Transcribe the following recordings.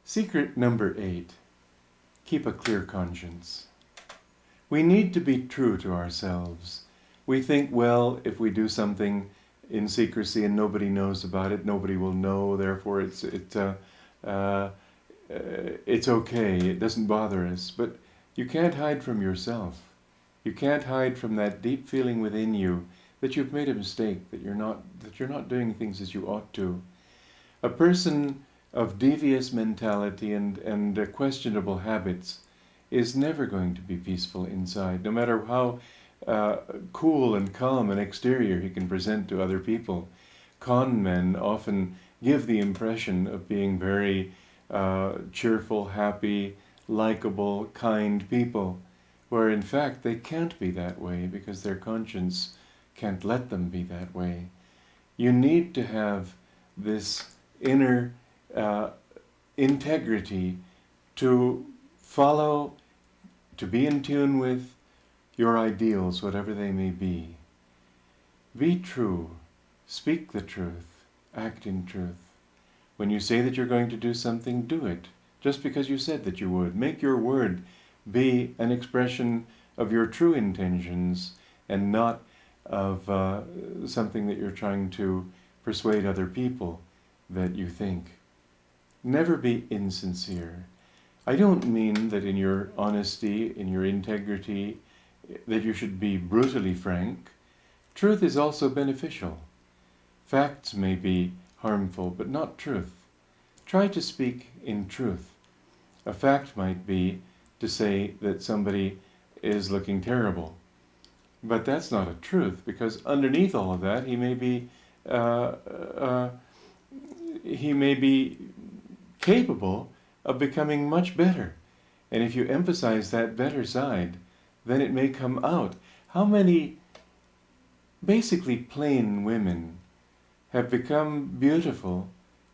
Secret number 8. Keep a clear conscience. We need to be true to ourselves. We think, well, if we do something in secrecy and nobody knows about it, nobody will know, therefore it's okay, it doesn't bother us. But you can't hide from yourself. You can't hide from that deep feeling within you that you've made a mistake, that you're not doing things as you ought to. A person of devious mentality and questionable habits is never going to be peaceful inside, no matter how cool and calm an exterior he can present to other people. Con men often give the impression of being very cheerful, happy, likable, kind people, where in fact they can't be that way because their conscience can't let them be that way. You need to have this inner integrity to follow, to be in tune with your ideals, whatever they may be. Be true, speak the truth, act in truth. When you say that you're going to do something, do it, just because you said that you would. Make your word be an expression of your true intentions and not of something that you're trying to persuade other people that you think. Never be insincere. I don't mean that in your honesty, in your integrity, that you should be brutally frank. Truth is also beneficial. Facts may be harmful, but not truth. Try to speak in truth. A fact might be to say that somebody is looking terrible. But that's not a truth, because underneath all of that, he may be capable of becoming much better. And if you emphasize that better side, then it may come out. How many basically plain women have become beautiful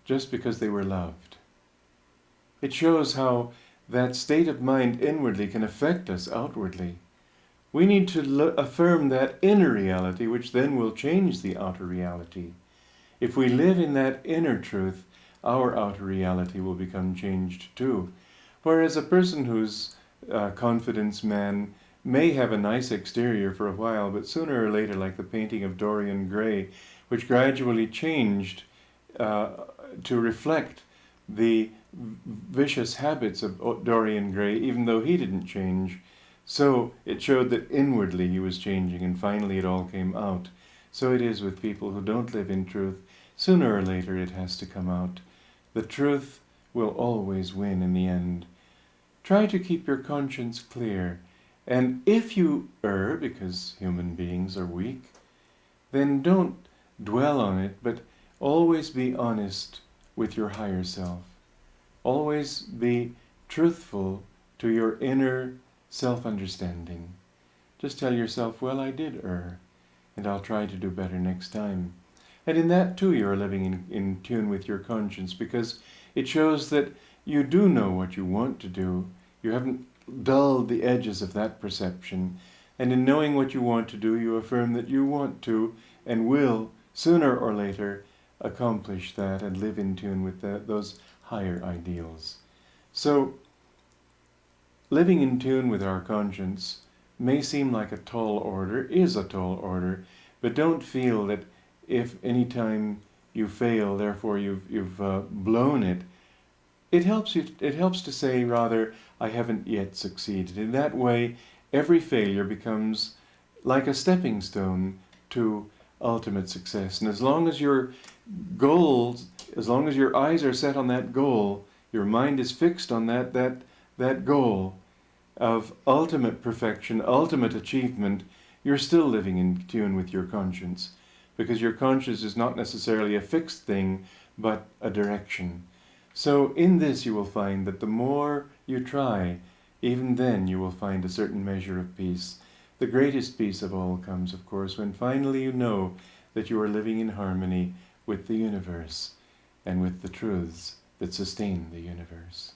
just because they were loved? It shows how that state of mind inwardly can affect us outwardly. We need to affirm that inner reality, which then will change the outer reality. If we live in that inner truth, our outer reality will become changed too. Whereas a person who's a confidence man may have a nice exterior for a while, but sooner or later, like the painting of Dorian Gray, which gradually changed to reflect the vicious habits of Dorian Gray, even though he didn't change. So it showed that inwardly he was changing, and finally it all came out. So it is with people who don't live in truth. Sooner or later it has to come out. The truth will always win in the end. Try to keep your conscience clear. And if you err, because human beings are weak, then don't dwell on it, but always be honest with your higher self. Always be truthful to your inner self-understanding. Just tell yourself, well, I did err, and I'll try to do better next time. And in that too you're living in tune with your conscience, because it shows that you do know what you want to do. You haven't dulled the edges of that perception. And in knowing what you want to do, you affirm that you want to and will, sooner or later, accomplish that and live in tune with those higher ideals. So, living in tune with our conscience may seem like a tall order, is a tall order, but don't feel that if any time you fail, therefore you've blown it. It helps to say rather, I haven't yet succeeded. In that way, every failure becomes like a stepping stone to ultimate success. And as long as your goals, as long as your eyes are set on that goal, your mind is fixed on that goal of ultimate perfection, ultimate achievement, you're still living in tune with your conscience. Because your conscience is not necessarily a fixed thing, but a direction. So in this you will find that the more you try, even then you will find a certain measure of peace. The greatest peace of all comes, of course, when finally you know that you are living in harmony with the universe and with the truths that sustain the universe.